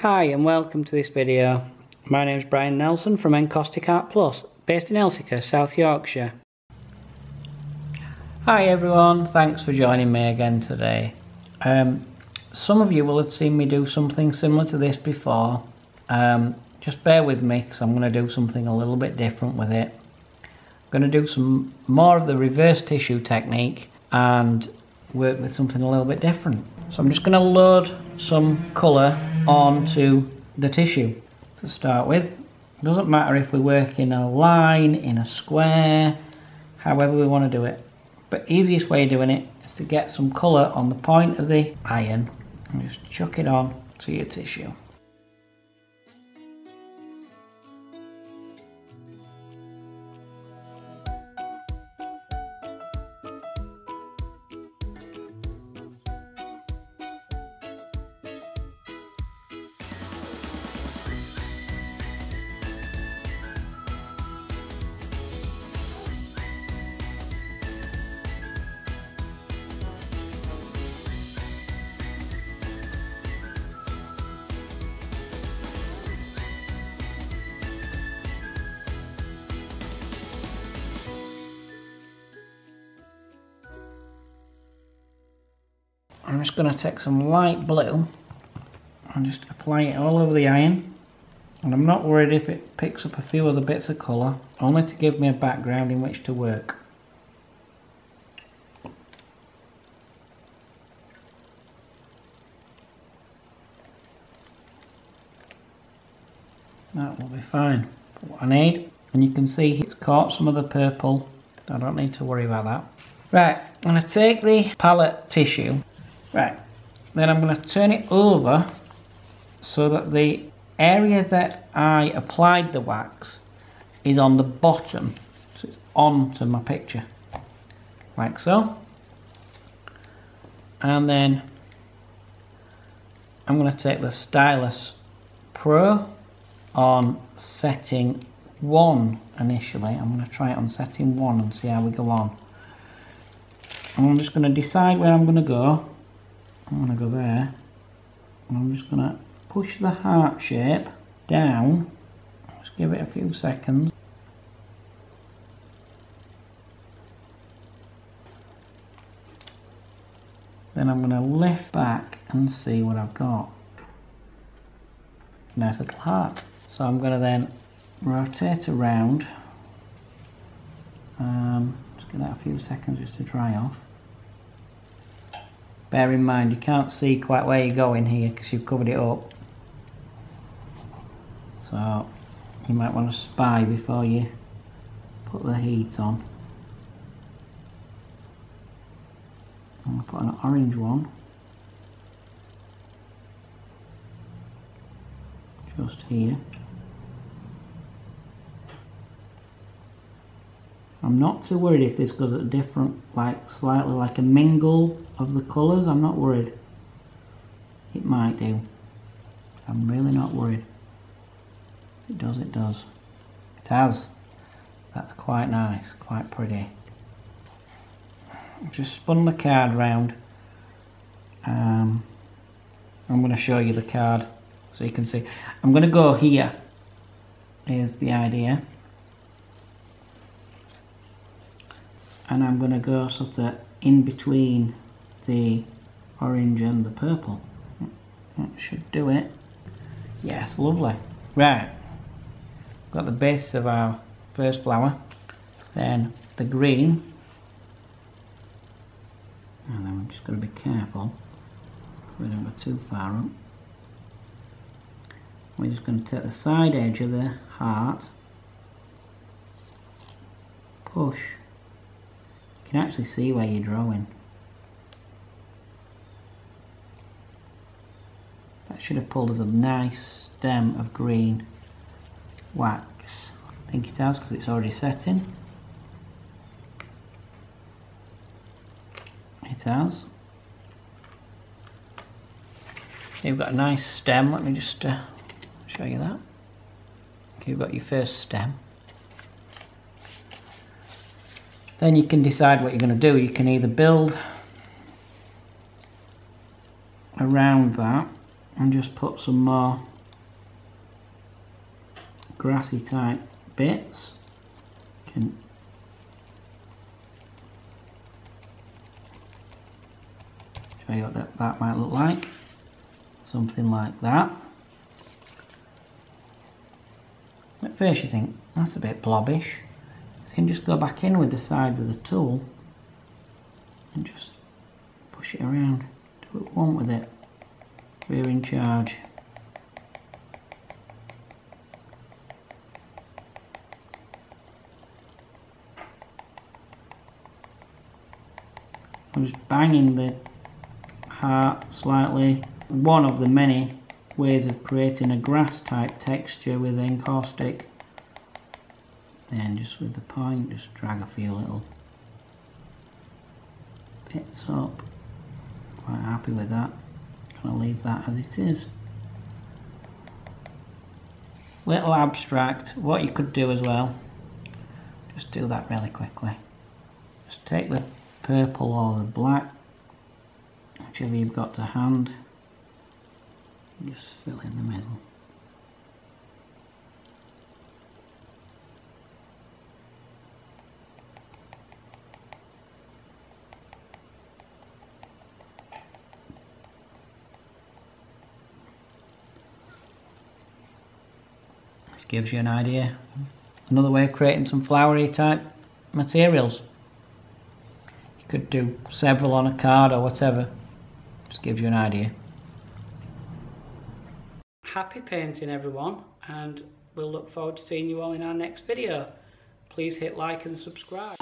Hi and welcome to this video. My name is Brian Nelson from Encaustic Art Plus, based in Elsica, South Yorkshire. Hi everyone, thanks for joining me again today. Some of you will have seen me do something similar to this before. Just bear with me because I'm going to do something a little bit different with it. I'm going to do some more of the reverse tissue technique and work with something a little bit different. So I'm just going to load some colour onto the tissue to start with. It doesn't matter if we work in a line, in a square, however we want to do it. But easiest way of doing it is to get some colour on the point of the iron and just chuck it on to your tissue. I'm just going to take some light blue and just apply it all over the iron, and I'm not worried if it picks up a few other bits of colour, only to give me a background in which to work. That will be fine for what I need, and you can see it's caught some of the purple, I don't need to worry about that. Right, I'm going to take the palette tissue. Right, then I'm going to turn it over so that the area that I applied the wax is on the bottom, so it's onto my picture, like so. And then I'm going to take the Stylus Pro on setting 1 initially. I'm going to try it on setting 1 and see how we go on. And I'm just going to decide where I'm going to go. I'm going to go there, and I'm just going to push the heart shape down, just give it a few seconds. Then I'm going to lift back and see what I've got. Nice little heart. So I'm going to then rotate around, just give that a few seconds just to dry off. Bear in mind you can't see quite where you're going here because you've covered it up. So you might want to spy before you put the heat on. I'm going to put an orange one. Just here. I'm not too worried if this goes at a different, like slightly like a mingle of the colours. I'm not worried. It might do. I'm really not worried. If it does, it does. It has. That's quite nice, quite pretty. I've just spun the card round. I'm going to show you the card so you can see. I'm going to go here. Here's the idea. And I'm going to go sort of in between the orange and the purple. That should do it. Yes, lovely. Right, got the base of our first flower, then the green, and then we're just going to be careful we don't go too far up. We're just going to take the side edge of the heart, push. You can actually see where you're drawing. That should have pulled us a nice stem of green wax. I think it has because it's already setting. It has. You've got a nice stem. Let me just show you that. Okay, you've got your first stem. Then you can decide what you're going to do. You can either build around that and just put some more grassy type bits. Can show you what that might look like. Something like that. At first you think, that's a bit blobbish. You can just go back in with the sides of the tool and just push it around. Do what you want with it. We're in charge. I'm just banging the heart slightly. One of the many ways of creating a grass type texture with encaustic. Then just with the point, just drag a few little bits up. Quite happy with that. Gonna leave that as it is. Little abstract. What you could do as well, just do that really quickly. Just take the purple or the black, whichever you've got to hand, just fill in the middle. This gives you an idea. Another way of creating some flowery type materials. You could do several on a card or whatever. Just gives you an idea. Happy painting everyone, and we'll look forward to seeing you all in our next video. Please hit like and subscribe.